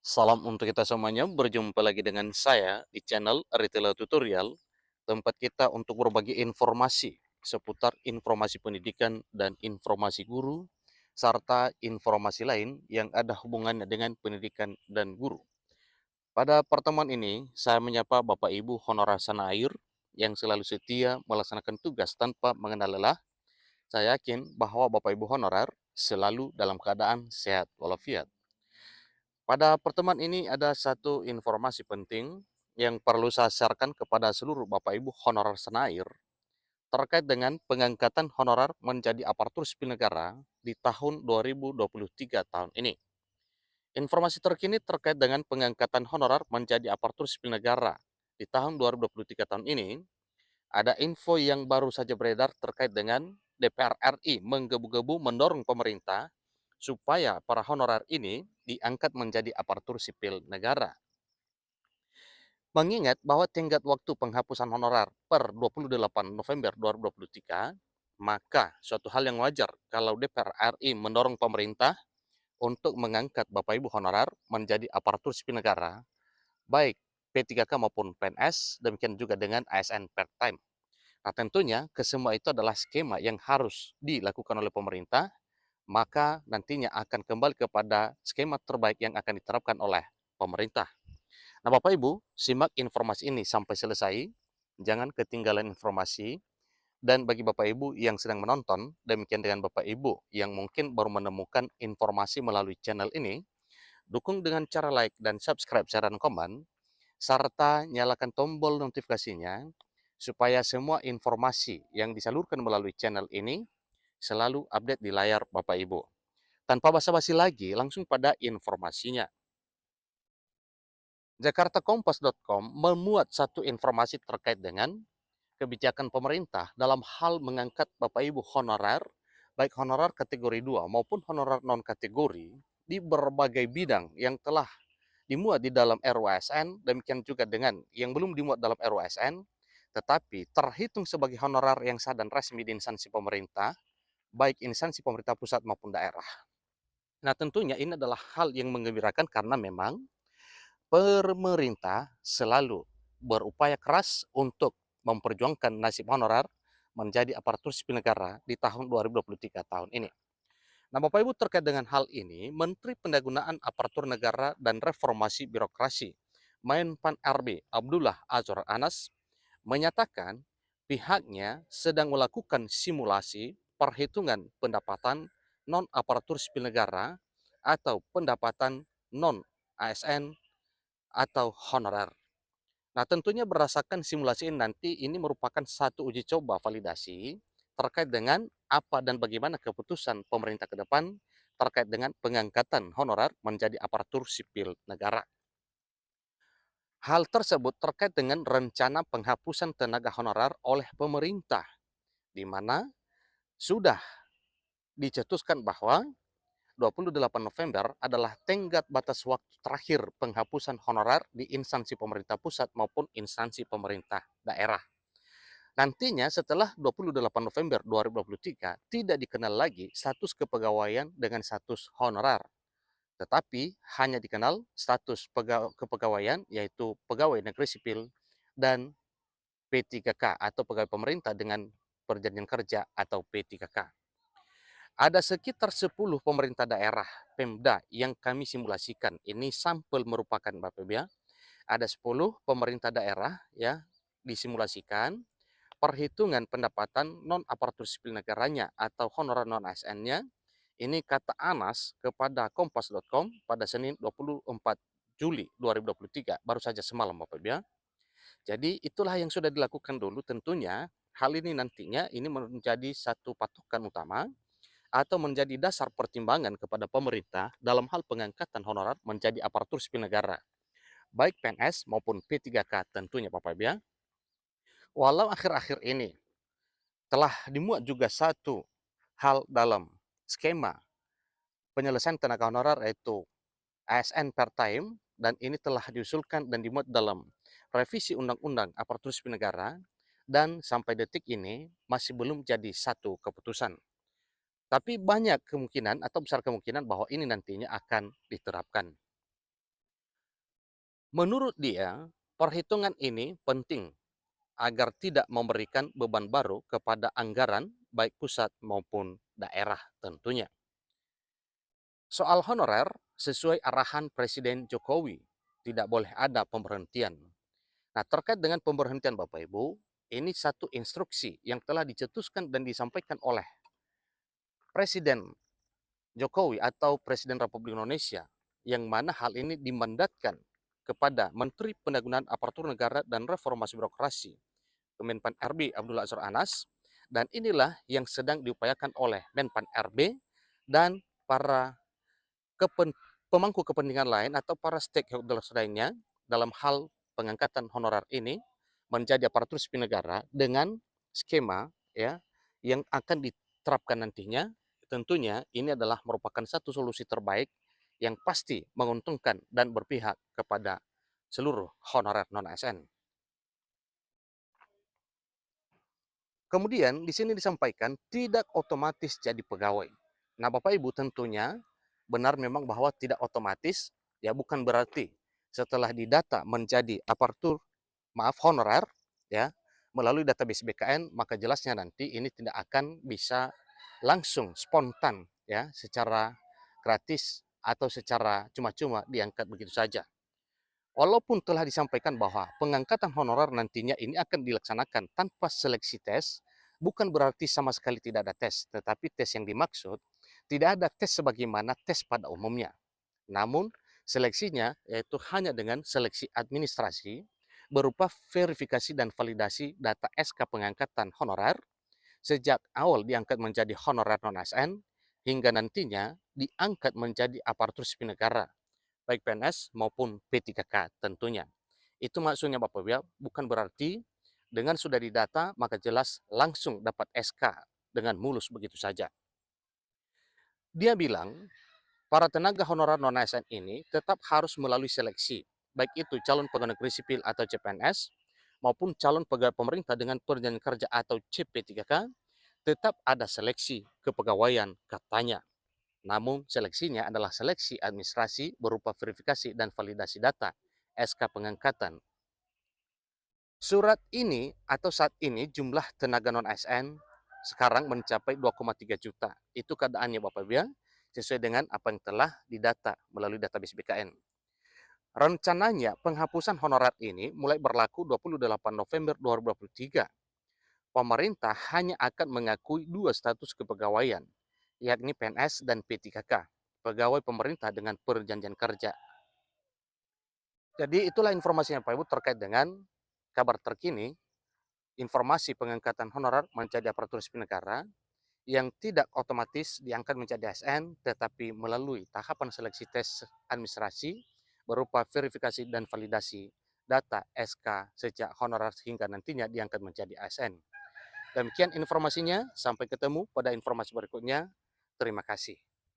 Salam untuk kita semuanya, berjumpa lagi dengan saya di channel Retailer Tutorial, tempat kita untuk berbagi informasi seputar informasi pendidikan dan informasi guru, serta informasi lain yang ada hubungannya dengan pendidikan dan guru. Pada pertemuan ini, saya menyapa Bapak Ibu honorer Sanair yang selalu setia melaksanakan tugas tanpa mengenal lelah. Saya yakin bahwa Bapak Ibu honorer selalu dalam keadaan sehat walafiat. Pada pertemuan ini ada satu informasi penting yang perlu saya sharekan kepada seluruh Bapak Ibu honorer Senair terkait dengan pengangkatan honorer menjadi aparatur sipil negara di tahun 2023 tahun ini. Informasi terkini terkait dengan pengangkatan honorer menjadi aparatur sipil negara di tahun 2023 tahun ini, ada info yang baru saja beredar terkait dengan DPR RI menggebu-gebu mendorong pemerintah supaya para honorer ini diangkat menjadi aparatur sipil negara. Mengingat bahwa tenggat waktu penghapusan honorer per 28 November 2023, maka suatu hal yang wajar kalau DPR RI mendorong pemerintah untuk mengangkat Bapak Ibu honorer menjadi aparatur sipil negara, baik P3K maupun PNS, demikian juga dengan ASN part-time. Nah, tentunya kesemua itu adalah skema yang harus dilakukan oleh pemerintah, maka nantinya akan kembali kepada skema terbaik yang akan diterapkan oleh pemerintah. Nah, Bapak Ibu, simak informasi ini sampai selesai, jangan ketinggalan informasi, dan bagi Bapak Ibu yang sedang menonton, demikian dengan Bapak Ibu yang mungkin baru menemukan informasi melalui channel ini, dukung dengan cara like dan subscribe, share, dan komen, serta nyalakan tombol notifikasinya, supaya semua informasi yang disalurkan melalui channel ini selalu update di layar Bapak Ibu. Tanpa basa-basi lagi, langsung pada informasinya. Jakartakompas.com memuat satu informasi terkait dengan kebijakan pemerintah dalam hal mengangkat Bapak Ibu honorer, baik honorer kategori 2 maupun honorer non-kategori di berbagai bidang yang telah dimuat di dalam RUASN, demikian juga dengan yang belum dimuat dalam RUASN, tetapi terhitung sebagai honorer yang sah dan resmi di instansi pemerintah, baik instansi pemerintah pusat maupun daerah. Nah, tentunya ini adalah hal yang menggembirakan karena memang pemerintah selalu berupaya keras untuk memperjuangkan nasib honorer menjadi aparatur sipil negara di tahun 2023 tahun ini. Nah, Bapak Ibu, terkait dengan hal ini, Menteri Pendayagunaan Aparatur Negara dan Reformasi Birokrasi Menpan RB Abdullah Azwar Anas menyatakan pihaknya sedang melakukan simulasi perhitungan pendapatan non aparatur sipil negara atau pendapatan non ASN atau honorer. Nah, tentunya berdasarkan simulasi ini nanti ini merupakan satu uji coba validasi terkait dengan apa dan bagaimana keputusan pemerintah ke depan terkait dengan pengangkatan honorer menjadi aparatur sipil negara. Hal tersebut terkait dengan rencana penghapusan tenaga honorer oleh pemerintah, di mana sudah dicetuskan bahwa 28 November adalah tenggat batas waktu terakhir penghapusan honorer di instansi pemerintah pusat maupun instansi pemerintah daerah. Nantinya setelah 28 November 2023 tidak dikenal lagi status kepegawaian dengan status honorer, tetapi hanya dikenal status kepegawaian yaitu pegawai negeri sipil dan P3K atau pegawai pemerintah dengan perjanjian kerja atau P3K. Ada sekitar 10 pemerintah daerah Pemda yang kami simulasikan. Ini sampel merupakan Bapak Ibu ya. Ada 10 pemerintah daerah ya disimulasikan perhitungan pendapatan non aparatur sipil negaranya atau honorer non ASN-nya. Ini kata Anas kepada kompas.com pada Senin 24 Juli 2023, baru saja semalam Bapak Ibu ya. Jadi itulah yang sudah dilakukan dulu, tentunya hal ini nantinya ini menjadi satu patokan utama atau menjadi dasar pertimbangan kepada pemerintah dalam hal pengangkatan honorer menjadi aparatur sipil negara, baik PNS maupun P3K tentunya Bapak Ibu ya. Walau akhir-akhir ini telah dimuat juga satu hal dalam skema penyelesaian tenaga honorer yaitu ASN part-time, dan ini telah diusulkan dan dimuat dalam revisi Undang-Undang Aparatur Sipil Negara, dan sampai detik ini masih belum jadi satu keputusan. Tapi banyak kemungkinan atau besar kemungkinan bahwa ini nantinya akan diterapkan. Menurut dia, perhitungan ini penting agar tidak memberikan beban baru kepada anggaran baik pusat maupun daerah tentunya. Soal honorer, sesuai arahan Presiden Jokowi, tidak boleh ada pemberhentian. Nah, terkait dengan pemberhentian Bapak Ibu, ini satu instruksi yang telah dicetuskan dan disampaikan oleh Presiden Jokowi atau Presiden Republik Indonesia, yang mana hal ini dimandatkan kepada Menteri Pendayagunaan Aparatur Negara dan Reformasi Birokrasi, Kemenpan RB Abdullah Azwar Anas, dan inilah yang sedang diupayakan oleh Menpan RB dan para pemangku kepentingan lain atau para stakeholders lainnya dalam hal pengangkatan honorer ini menjadi aparatur sipil negara dengan skema ya yang akan diterapkan nantinya. Tentunya ini adalah merupakan satu solusi terbaik yang pasti menguntungkan dan berpihak kepada seluruh honorer non-ASN. Kemudian di sini disampaikan tidak otomatis jadi pegawai. Nah, Bapak Ibu tentunya benar memang bahwa tidak otomatis, ya bukan berarti setelah didata menjadi aparatur, maaf honorer, ya melalui database BKN, maka jelasnya nanti ini tidak akan bisa langsung spontan, ya secara gratis atau secara cuma-cuma diangkat begitu saja. Walaupun telah disampaikan bahwa pengangkatan honorer nantinya ini akan dilaksanakan tanpa seleksi tes, bukan berarti sama sekali tidak ada tes, tetapi tes yang dimaksud tidak ada tes sebagaimana tes pada umumnya. Namun, seleksinya yaitu hanya dengan seleksi administrasi berupa verifikasi dan validasi data SK pengangkatan honorer sejak awal diangkat menjadi honorer non-ASN hingga nantinya diangkat menjadi aparatur sipil negara baik PNS maupun P3K tentunya. Itu maksudnya Bapak Ibu, bukan berarti dengan sudah didata maka jelas langsung dapat SK dengan mulus begitu saja. Dia bilang, para tenaga honorer non-ASN ini tetap harus melalui seleksi, baik itu calon pegawai negeri sipil atau CPNS, maupun calon pegawai pemerintah dengan perjanjian kerja atau CP3K, tetap ada seleksi kepegawaian katanya. Namun seleksinya adalah seleksi administrasi berupa verifikasi dan validasi data SK pengangkatan. Surat ini atau saat ini jumlah tenaga non-ASN sekarang mencapai 2,3 juta. Itu keadaannya Bapak Ibu ya, sesuai dengan apa yang telah didata melalui database BKN. Rencananya penghapusan honorer ini mulai berlaku 28 November 2023. Pemerintah hanya akan mengakui dua status kepegawaian, yakni PNS dan P3K, pegawai pemerintah dengan perjanjian kerja. Jadi itulah informasinya Pak Ibu terkait dengan kabar terkini, informasi pengangkatan honorer menjadi aparatur sipil negara yang tidak otomatis diangkat menjadi ASN, tetapi melalui tahapan seleksi tes administrasi berupa verifikasi dan validasi data SK sejak honorer hingga nantinya diangkat menjadi ASN. Demikian informasinya, sampai ketemu pada informasi berikutnya. Terima kasih.